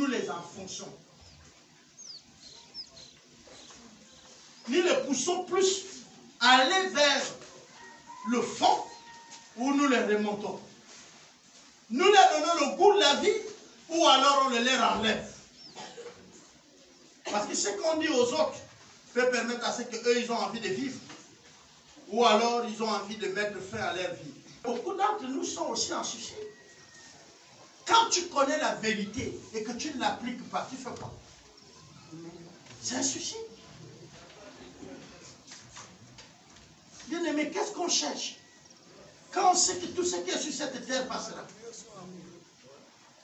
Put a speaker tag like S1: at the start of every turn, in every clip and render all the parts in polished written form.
S1: nous les enfonçons. Nous les poussons plus à aller vers le fond où nous les remontons. Nous leur donnons le goût de la vie ou alors on les leur enlève. Parce que ce qu'on dit aux autres peut permettre à ce qu'eux ils ont envie de vivre. Ou alors ils ont envie de mettre fin à leur vie. Beaucoup d'entre nous sont aussi en suicide. Quand tu connais la vérité et que tu ne l'appliques pas, tu fais quoi? C'est un suicide. Bien-aimé, qu'est-ce qu'on cherche? Quand on sait que tout ce qui est sur cette terre passera.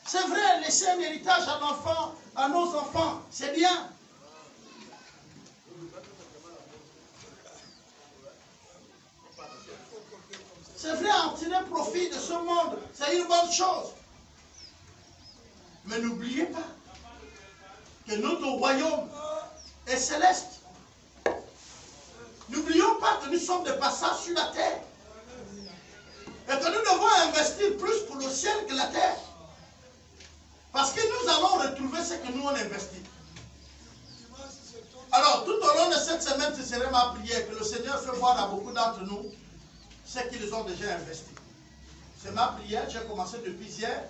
S1: C'est vrai, laisser un héritage à l'enfant, à nos enfants, c'est bien. C'est vrai, en tirer profit de ce monde, c'est une bonne chose. Mais n'oubliez pas que notre royaume est céleste. N'oublions pas que nous sommes de passage sur la terre. Et que nous devons investir plus pour le ciel que la terre. Parce que nous allons retrouver ce que nous on investit. Alors, tout au long de cette semaine, ce serait ma prière que le Seigneur fait voir à beaucoup d'entre nous ce qu'ils ont déjà investi. C'est ma prière, j'ai commencé depuis hier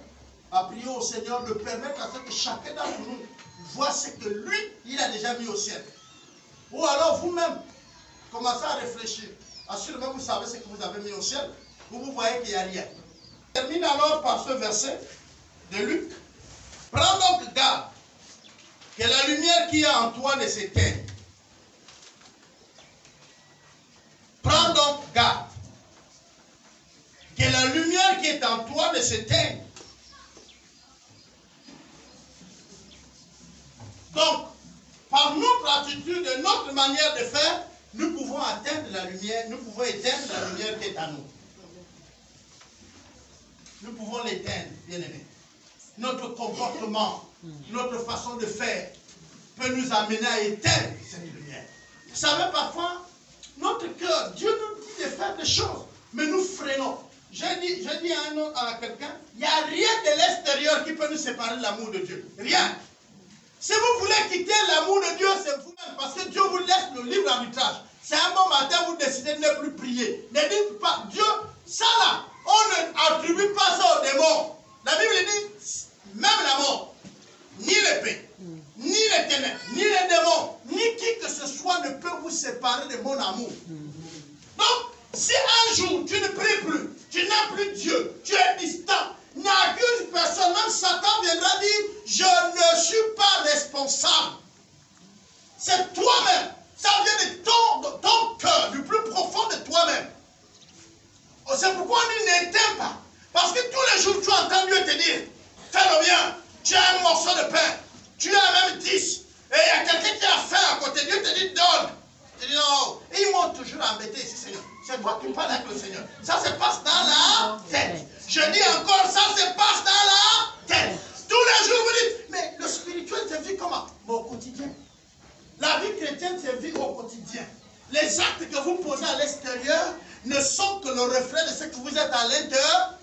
S1: à prier au Seigneur de permettre à ce que chacun d'entre nous voit ce que lui, il a déjà mis au ciel. Ou alors vous-même, commencez à réfléchir. Assurément, vous savez ce que vous avez mis au ciel. Vous voyez qu'il n'y a rien. Je termine alors par ce verset de Luc. Prends donc garde que la lumière qui est en toi ne s'éteigne. Prends donc garde que la lumière qui est en toi ne s'éteigne. Donc, par notre attitude et notre manière de faire, nous pouvons atteindre la lumière, nous pouvons éteindre la lumière qui est en nous. Nous pouvons l'éteindre, bien aimé. Notre comportement, notre façon de faire peut nous amener à éteindre cette lumière. Vous savez, parfois, notre cœur, Dieu nous dit de faire des choses, mais nous freinons. J'ai dit à quelqu'un, il n'y a rien de l'extérieur qui peut nous séparer de l'amour de Dieu. Rien. Si vous voulez quitter l'amour de Dieu, c'est vous-même, parce que Dieu vous laisse le libre arbitrage. C'est un bon matin, vous décidez de ne plus prier. Ne dites pas, Dieu, ça là, on n'attribue pas ça aux démons. La Bible dit, même la mort, ni l'épée, ni les ténèbres, ni les démons, ni qui que ce soit ne peut vous séparer de mon amour. Donc, si un jour tu ne pries plus, tu n'aimes plus Dieu, tu es distant, n'accuse personne, même Satan viendra dire, je ne suis pas responsable. C'est toi-même. Ça vient de ton cœur, du plus profond de toi-même. C'est pourquoi on n'éteint pas. Parce que tous les jours, tu entends Dieu te dire, fais-le bien, tu as un morceau de pain, tu as même 10, et il y a quelqu'un qui a faim à côté, Dieu te dit, donne. Tu dis non, et ils m'ont toujours embêté ici, Seigneur. C'est toi qui parles avec le Seigneur. Ça se passe dans la tête. Je dis encore, ça se passe dans la tête. Tous les jours, vous dites, mais le spirituel se vit comment? Mais au quotidien. La vie chrétienne se vit au quotidien. Les actes que vous posez à l'extérieur ne sont que le reflet de ce que vous êtes à l'intérieur.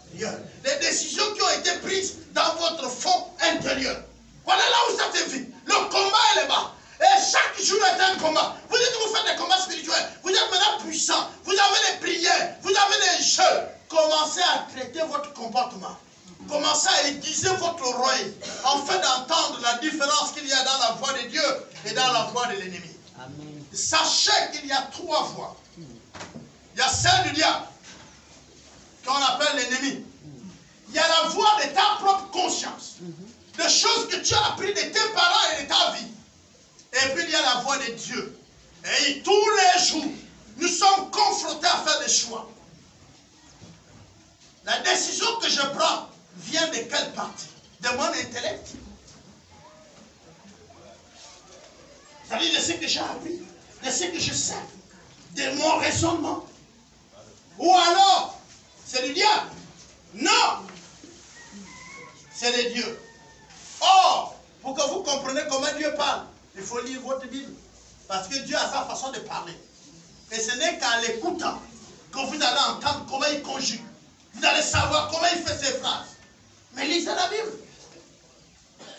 S1: Les décisions qui ont été prises dans votre fond intérieur. Voilà là où ça se vit. Le combat est là-bas. Et chaque jour est un combat. Vous dites que vous faites des combats spirituels. Vous êtes maintenant puissant. Vous avez les prières. Vous avez les jeux. Commencez à traiter votre comportement. Commencez à aiguiser votre oreille. Afin d'entendre la différence qu'il y a dans la voix de Dieu et dans la voix de l'ennemi. Sachez qu'il y a 3 voix. Il y a celle du diable, qu'on appelle l'ennemi. Il y a la voix de ta propre conscience. Des choses que tu as apprises de tes parents et de ta vie. Et puis il y a la voix de Dieu. Et tous les jours, nous sommes confrontés à faire des choix. La décision que je prends vient de quelle partie? De mon intellect? C'est-à-dire de ce que j'ai appris, de ce que je sais, de mon raisonnement. Ou alors, c'est du diable? Non! C'est de Dieu. Or, pour que vous compreniez comment Dieu parle, il faut lire votre Bible. Parce que Dieu a sa façon de parler. Et ce n'est qu'en l'écoutant que vous allez entendre comment il conjugue. Vous allez savoir comment il fait ses phrases. Mais lisez la Bible.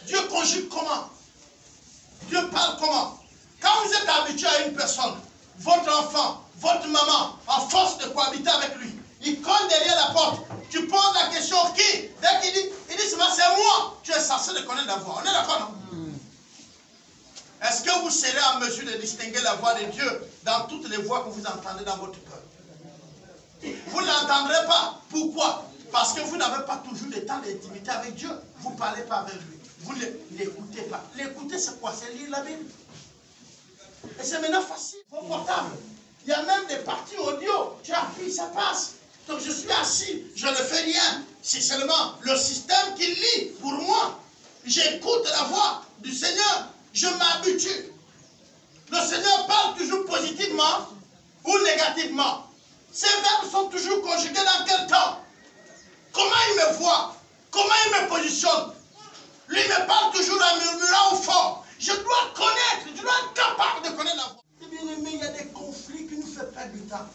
S1: Dieu conjugue comment? Dieu parle comment? Quand vous êtes habitué à une personne, votre enfant, votre maman, en force de cohabiter avec lui, il colle derrière la porte. Tu poses la question qui? Dès qu'il dit c'est moi. Tu es censé de connaître la voix. On est d'accord, non? Est-ce que vous serez en mesure de distinguer la voix de Dieu dans toutes les voix que vous entendez dans votre cœur? Vous ne l'entendrez pas. Pourquoi? Parce que vous n'avez pas toujours le temps d'intimité avec Dieu. Vous ne parlez pas avec lui. Vous ne l'écoutez pas. L'écouter, c'est quoi? C'est lire la Bible. Et c'est maintenant facile. Vos portables. Il y a même des parties audio. Tu appuies, ça passe. Donc je suis assis, je ne fais rien. C'est seulement le système qui lit pour moi. J'écoute la voix du Seigneur. Je m'habitue. Le Seigneur parle toujours positivement ou négativement. Ces verbes sont toujours conjugués dans quel temps? Comment il me voit? Comment il me positionne? Lui me parle toujours en murmurant au fort. Je dois connaître, je dois être capable de connaître la voix. Bien aimé, il y a des conflits qui nous font perdre du temps.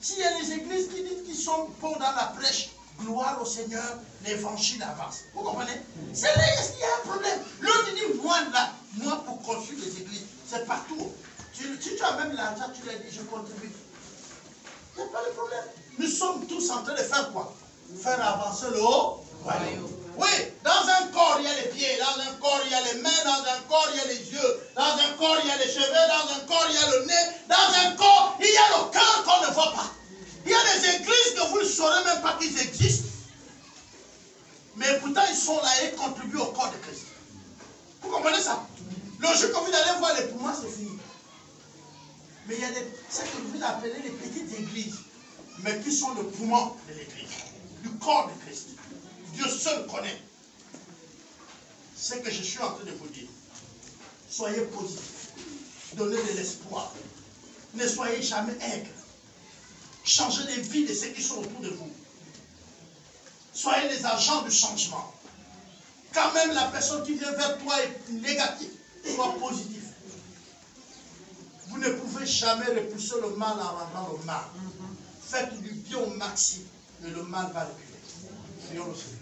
S1: S'il y a des églises qui disent qu'ils sont bons dans la prêche, gloire au Seigneur, l'évangile avance. Vous comprenez? C'est là qu'il y a un problème. L'autre dit, moi pour construire les églises, c'est partout. Si tu as même l'argent, tu l'as dit, je contribue. Il n'y a pas de problème. Nous sommes tous en train de faire quoi? Faire avancer le haut. Oui, dans un corps il y a les pieds, dans un corps il y a les mains, dans un corps il y a les yeux, dans un corps il y a les cheveux, dans un corps il y a le nez, dans un corps il y a le cœur qu'on ne voit pas. Il y a des églises que vous ne saurez même pas qu'ils existent. Mais pourtant ils sont là et contribuent au corps de Christ. Vous comprenez ça? Le jour que vous allez voir les poumons, c'est fini. Mais il y a ce que vous appelez les petites églises, mais qui sont le poumon de l'église, du corps de Christ. Dieu seul connaît. Ce que je suis en train de vous dire. Soyez positifs. Donnez de l'espoir. Ne soyez jamais aigres. Changez les vies de ceux qui sont autour de vous. Soyez les agents du changement. Quand même la personne qui vient vers toi est négative, sois positif. Vous ne pouvez jamais repousser le mal en rendant le mal. Faites du bien au maximum et le mal va reculer. Prions le Seigneur.